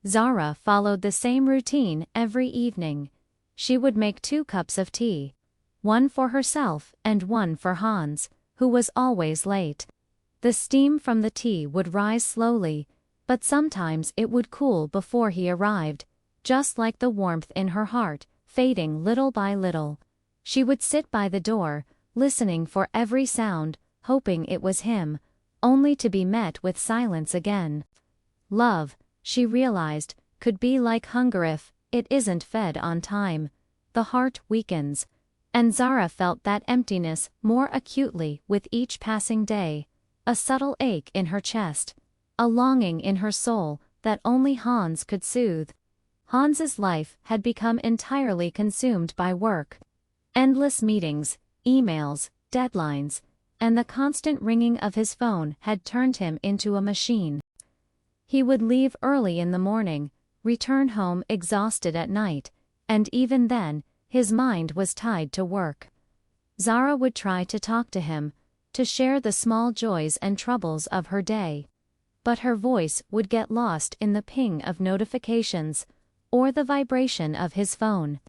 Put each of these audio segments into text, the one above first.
Zara followed the same routine every evening. She would make 2 cups of tea. One for herself and one for Hans, who was always late. The steam from the tea would rise slowly, but sometimes it would cool before he arrived, just like the warmth in her heart, fading little by little. She would sit by the door, listening for every sound, hoping it was him, only to be met with silence again. Love, she realized, could be like hunger if it isn't fed on time. The heart weakens. And Zara felt that emptiness more acutely with each passing day. A subtle ache in her chest. A longing in her soul that only Hans could soothe. Hans's life had become entirely consumed by work. Endless meetings, emails, deadlines, and the constant ringing of his phone had turned him into a machine. He would leave early in the morning, return home exhausted at night, and even then, his mind was tied to work. Zara would try to talk to him, to share the small joys and troubles of her day. But her voice would get lost in the ping of notifications, or the vibration of his phone.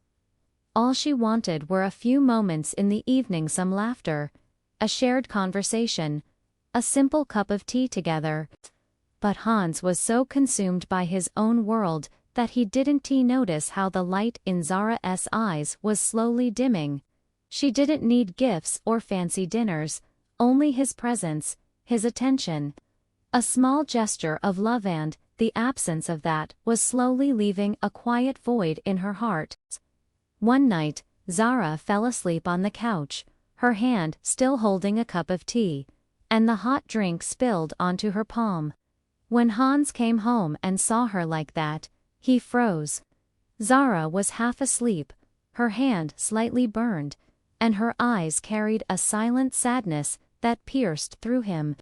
All she wanted were a few moments in the evening, some laughter, a shared conversation, a simple cup of tea together. But Hans was so consumed by his own world that he didn't notice how the light in Zara's eyes was slowly dimming. She didn't need gifts or fancy dinners, only his presence, his attention. A small gesture of love, and the absence of that was slowly leaving a quiet void in her heart. One night, Zara fell asleep on the couch, her hand still holding a cup of tea, and the hot drink spilled onto her palm. When Hans came home and saw her like that, he froze. Zara was half asleep, her hand slightly burned, and her eyes carried a silent sadness that pierced through him.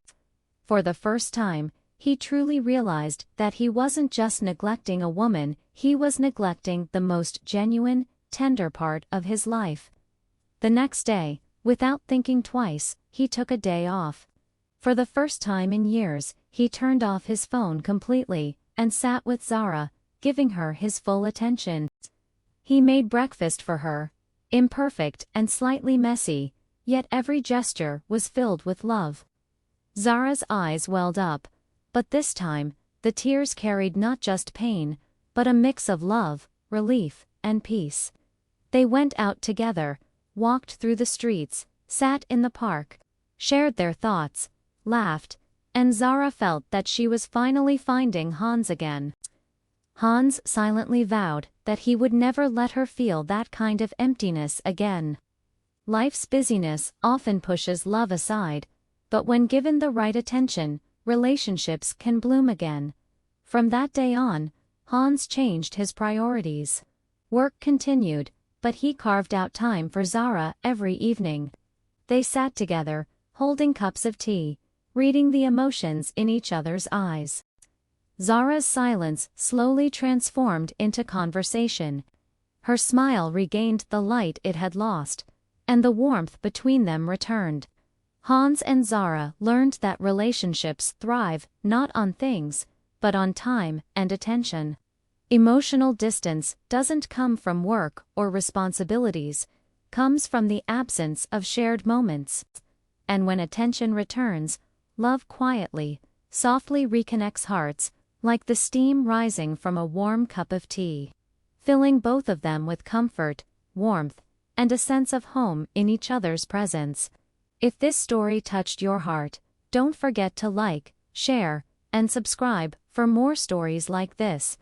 For the first time, he truly realized that he wasn't just neglecting a woman, he was neglecting the most genuine, tender part of his life. The next day, without thinking twice, he took a day off. For the first time in years, he turned off his phone completely and sat with Zara, giving her his full attention. He made breakfast for her, imperfect and slightly messy, yet every gesture was filled with love. Zara's eyes welled up, but this time, the tears carried not just pain, but a mix of love, relief, and peace. They went out together, walked through the streets, sat in the park, shared their thoughts, laughed, and Zara felt that she was finally finding Hans again. Hans silently vowed that he would never let her feel that kind of emptiness again. Life's busyness often pushes love aside, but when given the right attention, relationships can bloom again. From that day on, Hans changed his priorities. Work continued, but he carved out time for Zara every evening. They sat together, holding cups of tea, reading the emotions in each other's eyes. Zara's silence slowly transformed into conversation. Her smile regained the light it had lost, and the warmth between them returned. Hans and Zara learned that relationships thrive not on things, but on time and attention. Emotional distance doesn't come from work or responsibilities, comes from the absence of shared moments. And when attention returns, love quietly, softly reconnects hearts, like the steam rising from a warm cup of tea, filling both of them with comfort, warmth, and a sense of home in each other's presence. If this story touched your heart, don't forget to like, share, and subscribe for more stories like this.